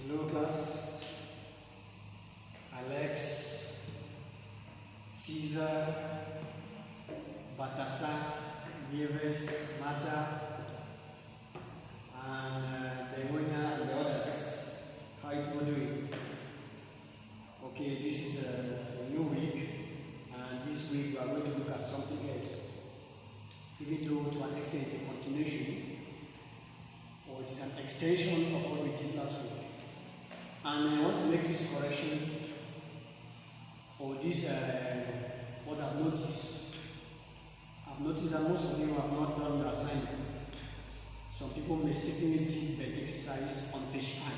Hello class, Alex, Caesar, Batasa, Nieves, Mata, and Begonia and the others. How you people doing? Okay, this is a new week, and this week we are going to look at something else. Even though to an extent it's a continuation, or it is an extension of what we did last week. And I want to make this correction, or this, what I've noticed. I've noticed that most of you have not done your assignment. Some people mistakenly did the exercise on page 5.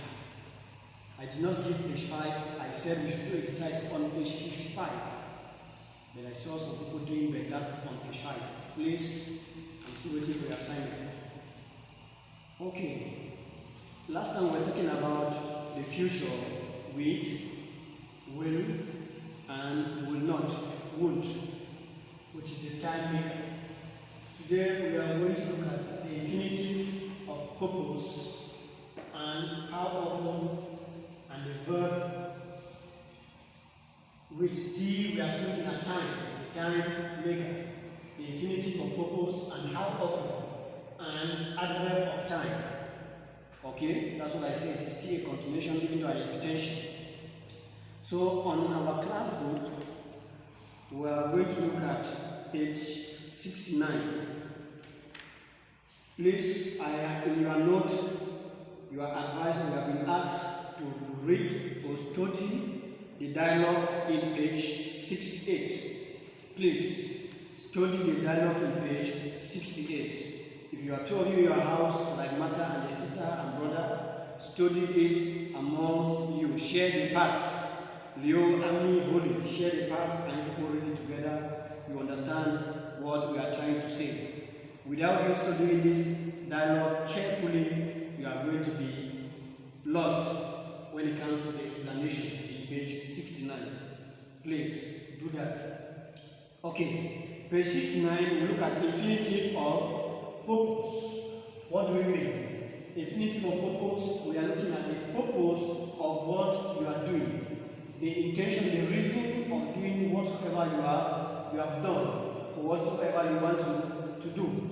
I did not give page 5, I said we should do exercise on page 55. But I saw some people doing that on page 5. Please, I'm still waiting for your assignment. Okay, last time we were talking about the future with, will, and will not, won't, which is the time maker. Today we are going to look at the infinitive of purpose and how often, and the verb which still we are still looking at time, the time maker, the infinitive of purpose and how often, and adverb of time. Okay, that's what I said. It's still a continuation, even though an extension. So on our class book, we are going to look at page 69. Please, in your note, you are advised, you have been asked to read or study the dialogue in page 68. Please, study the dialogue in page 68. If you are two of you in your house, like mother and your sister and brother, study it among you. Share the parts. Leo and me, Holy, share the parts and you read it together. You understand what we are trying to say. Without you studying this dialogue carefully, you are going to be lost when it comes to the explanation in page 69. Please do that. Okay, page 69, we look at the infinitive of purpose. What do we mean? Infinitive of purpose, we are looking at the purpose of what you are doing. The intention, the reason of doing whatsoever you have done, or whatsoever you want to do.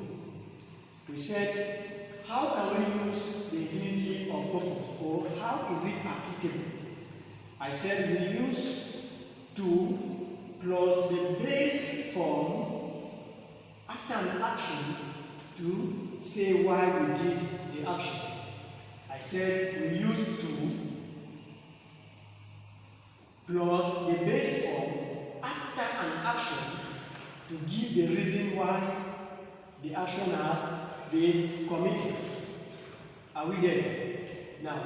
We said, how can we use the infinitive of purpose, or how is it applicable? I said we use to plus the base form after an action to say why we did the action. I said we use to plus the base form after an action to give the reason why the action has been committed. Are we there? Now,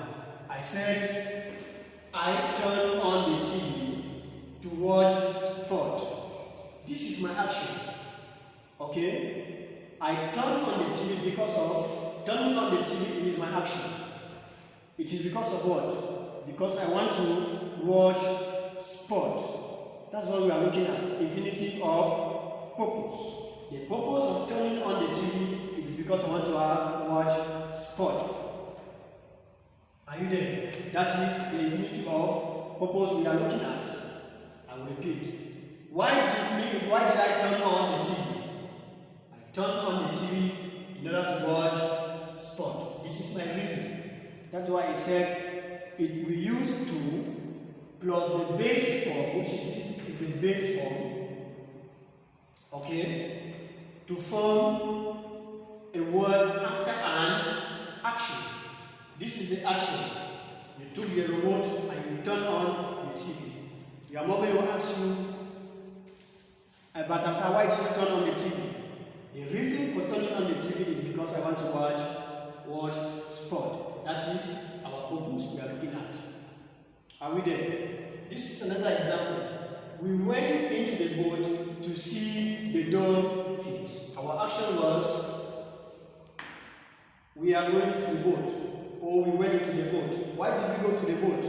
I said I turn on the TV to watch sport. This is my action. Okay? I turn on the TV because of, turning on the TV is my action. It is because of what? Because I want to watch sport. That's what we are looking at, infinitive of purpose. The purpose of turning on the TV is because I want to watch sport. Are you there? That is the infinitive of purpose we are looking at. I will repeat. Why did I turn on the TV? I turned on the TV in order to watch sport. This is my reason. That's why I said we use to plus the base form, which is the base form, okay, to form a word after an action. This is the action. You took the remote and you turn on the TV. Your mother will ask you, Batasa, why did you turn on the TV? The reason for turning on the TV is because I want to watch sport. That is our purpose we are looking at. Are we there? This is another example. We went into the boat to see the dolphins. Our action was, we are going to the boat, or we went into the boat. Why did we go to the boat?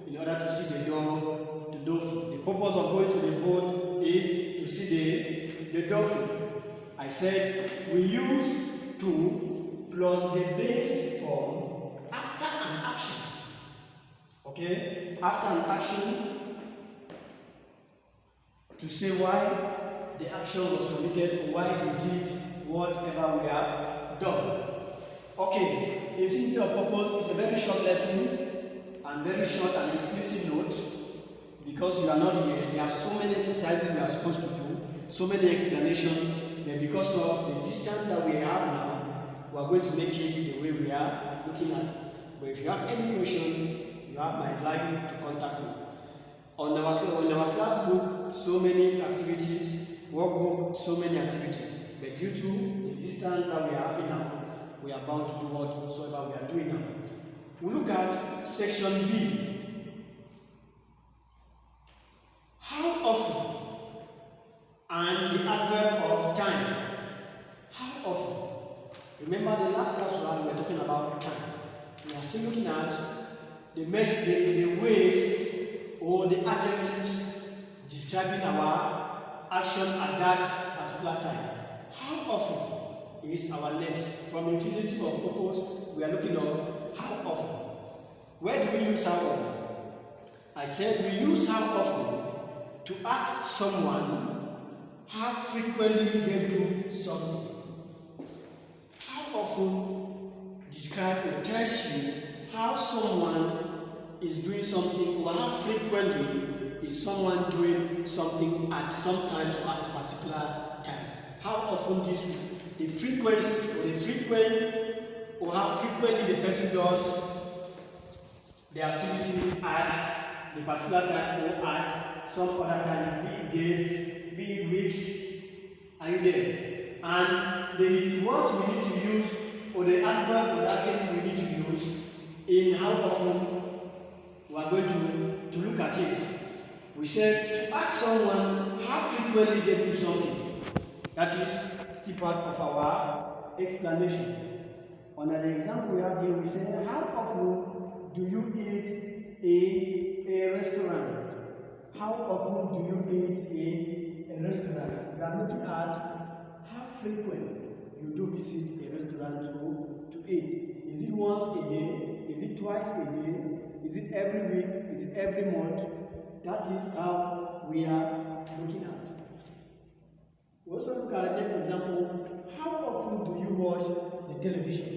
In order to see the dolphin. The purpose of going to the boat is to see the dolphin. I said we use to plus the base form after an action Okay? After an action, to say why the action was committed or why we did whatever we have done. Okay, infinity of purpose is a very short lesson and very short and explicit note because you are not here. There are so many exercises we are supposed to do, so many explanations, but because of the distance that we have now, we are going to make it the way we are looking at. But if you have any question, you have my line to contact me. On our class book, so many activities, workbook, so many activities. But due to the distance that we are having now, we are bound to do whatsoever we are doing now. We look at section B. How often? And the adverb of time. How often? Remember the last class we were talking about time. We are still looking at the ways or the adjectives describing our action at that particular time. How often is our next? From infinitive of purpose, we are looking at how often. Where do we use how often? I said we use how often to ask someone how frequently they do something. How often describe or tells you how someone is doing something or how frequently is someone doing something at some times or at a particular time. How often the frequency or the frequent or how frequently the person does the activity at the particular time or at some other time, be it days, be it weeks, are you there? And the words we need to use or the adverb or the adjective we need to use in how often we are going to look at it. We said to ask someone how frequently they do something. That is still part of our explanation. Under the example we have here, we say, how often do you eat in a restaurant? How often do you eat in a restaurant? We are looking at how frequent you do visit a restaurant to eat. Is it once a day? Is it twice a day? Is it every week? Is it every month? That is how we are looking at. We also look at the next example. How often do you watch the television?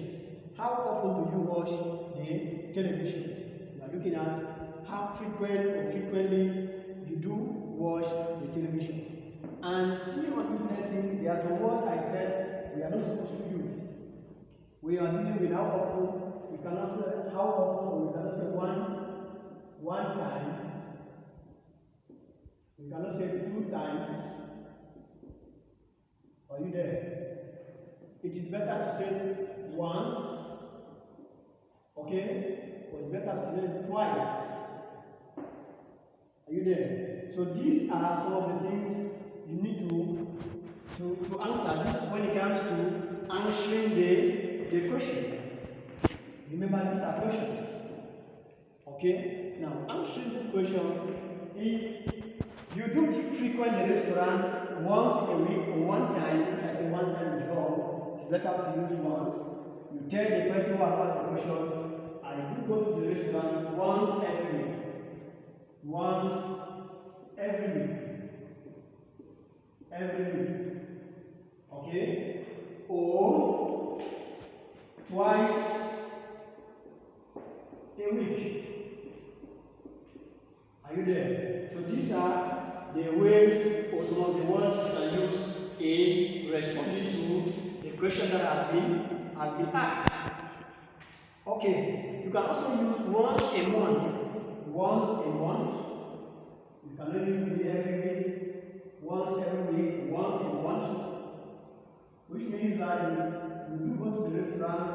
How often do you watch the television? We are looking at how frequent or frequently you do watch the television. And still on this lesson, there are some words I said we are not supposed to use. We are dealing with how often. We cannot say how often, or we cannot say one time. We cannot say 2 times. Are you there? It is better to say once, okay? Or it's better to say twice. Are you there? So these are some of the things you need to answer when it comes to answering the question. Remember, these are questions. Okay? Now, answering this question, if you do frequent the restaurant once a week or one time, if I say one time is wrong, it's better to use once. You tell the person who asked the question, I do go to the restaurant once every week. Once every week. Every week. Okay? Or twice a week. Are you there? So these are the ways or some of the words you can use in responding to the question that has been asked. Okay, you can also use once a month. Once a month. You can use it every week, once every week, once a month. Which means that you do go to the restaurant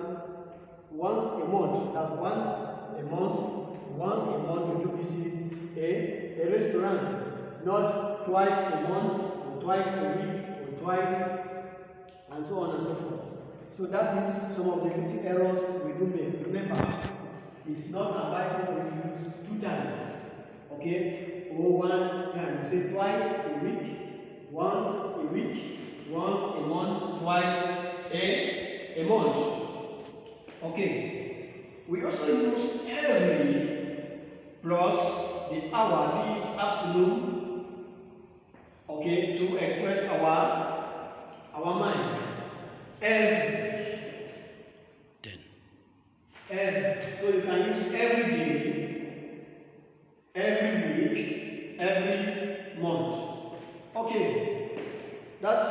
once a month. That's once a month you do visit a restaurant, not twice a month or twice a week or twice and so on and so forth. So that is some of the little errors we do make. Remember, it's not advisable to use 2 times, okay, or 1 time. You say twice a week, once a week, once a month, twice a month. Okay. We also use every plus the hour, be it afternoon, okay, to express our mind. So you can use every day, every week, every month. Okay, that's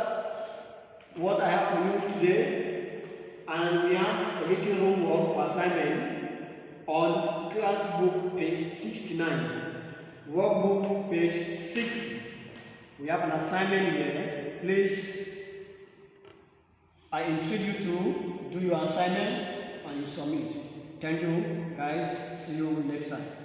what I have for you today, and we have a little homework or assignment on class book page 69, workbook page 60. We have an assignment here. Please, I entreat you to do your assignment and you submit. Thank you, guys. See you next time.